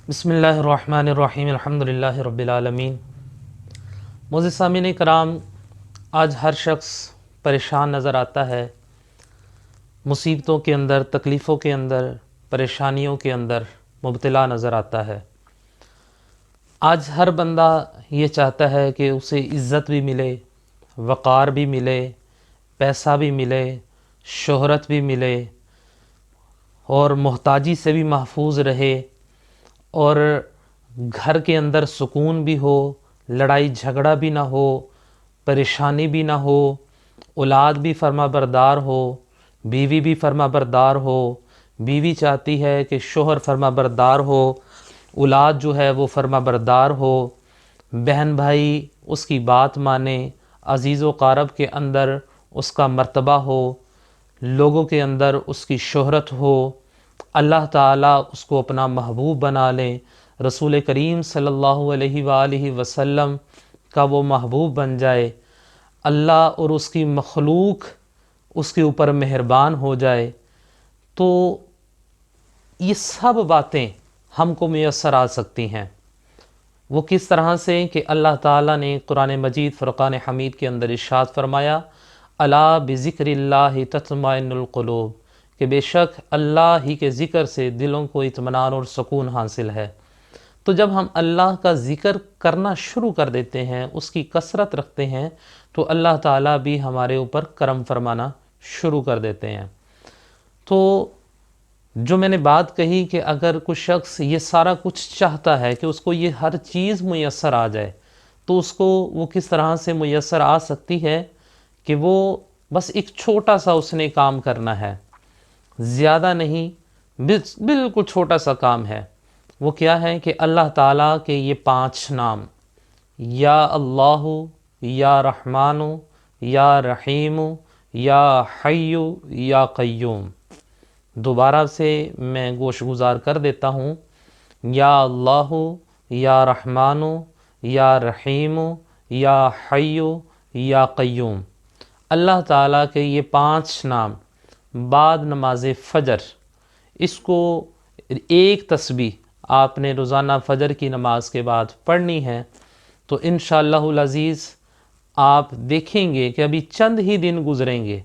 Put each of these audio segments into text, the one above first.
بسم اللہ الرحمن الرحیم الحمدللہ رب العالمین۔ معزز سامعین کرام، آج ہر شخص پریشان نظر آتا ہے، مصیبتوں کے اندر، تکلیفوں کے اندر، پریشانیوں کے اندر مبتلا نظر آتا ہے۔ آج ہر بندہ یہ چاہتا ہے کہ اسے عزت بھی ملے، وقار بھی ملے، پیسہ بھی ملے، شہرت بھی ملے اور محتاجی سے بھی محفوظ رہے، اور گھر کے اندر سکون بھی ہو، لڑائی جھگڑا بھی نہ ہو، پریشانی بھی نہ ہو، اولاد بھی فرما بردار ہو، بیوی بھی فرما بردار ہو، بیوی چاہتی ہے کہ شوہر فرما بردار ہو، اولاد جو ہے وہ فرما بردار ہو، بہن بھائی اس کی بات مانے، عزیز و قارب کے اندر اس کا مرتبہ ہو، لوگوں کے اندر اس کی شہرت ہو، اللہ تعالیٰ اس کو اپنا محبوب بنا لیں، رسول کریم صلی اللہ علیہ وآلہ وسلم کا وہ محبوب بن جائے، اللہ اور اس کی مخلوق اس کے اوپر مہربان ہو جائے، تو یہ سب باتیں ہم کو میسر آ سکتی ہیں۔ وہ کس طرح سے کہ اللہ تعالیٰ نے قرآن مجید فرقان حمید کے اندر ارشاد فرمایا، الا بذکر اللہ تطمئن القلوب، کہ بے شک اللہ ہی کے ذکر سے دلوں کو اطمینان اور سکون حاصل ہے۔ تو جب ہم اللہ کا ذکر کرنا شروع کر دیتے ہیں، اس کی کثرت رکھتے ہیں، تو اللہ تعالیٰ بھی ہمارے اوپر کرم فرمانا شروع کر دیتے ہیں۔ تو جو میں نے بات کہی کہ اگر کوئی شخص یہ سارا کچھ چاہتا ہے کہ اس کو یہ ہر چیز میسر آ جائے، تو اس کو وہ کس طرح سے میسر آ سکتی ہے کہ وہ بس ایک چھوٹا سا اس نے کام کرنا ہے، زیادہ نہیں، بالکل چھوٹا سا کام ہے۔ وہ کیا ہے کہ اللہ تعالیٰ کے یہ 5 نام، یا اللہ، یا رحمان، یا رحیم، یا حی، یا قیوم۔ دوبارہ سے میں گوش گزار کر دیتا ہوں، یا اللہ، یا رحمان، یا رحیم، یا حی، یا قیوم۔ اللہ تعالیٰ کے یہ 5 نام بعد نماز فجر، اس کو ایک تسبیح آپ نے روزانہ فجر کی نماز کے بعد پڑھنی ہے، تو انشاءاللہ العزیز آپ دیکھیں گے کہ ابھی چند ہی دن گزریں گے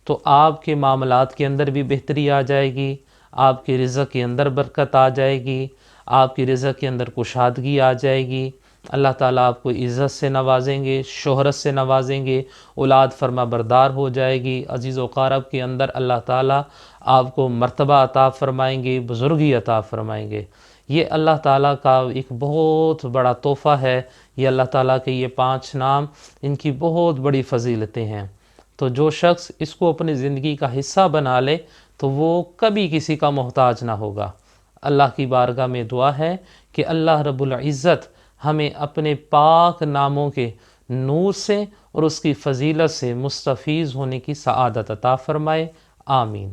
تو آپ کے معاملات کے اندر بھی بہتری آ جائے گی، آپ کے رزق کے اندر برکت آ جائے گی، آپ کی رزق کے اندر کشادگی آ جائے گی، اللہ تعالیٰ آپ کو عزت سے نوازیں گے، شہرت سے نوازیں گے، اولاد فرما بردار ہو جائے گی، عزیز و قارب کے اندر اللہ تعالیٰ آپ کو مرتبہ عطا فرمائیں گے، بزرگی عطا فرمائیں گے۔ یہ اللہ تعالیٰ کا ایک بہت بڑا تحفہ ہے، یہ اللہ تعالیٰ کے یہ 5 نام، ان کی بہت بڑی فضیلتیں ہیں۔ تو جو شخص اس کو اپنی زندگی کا حصہ بنا لے تو وہ کبھی کسی کا محتاج نہ ہوگا۔ اللہ کی بارگاہ میں دعا ہے کہ اللہ رب العزت ہمیں اپنے پاک ناموں کے نور سے اور اس کی فضیلت سے مستفیض ہونے کی سعادت عطا فرمائے، آمین۔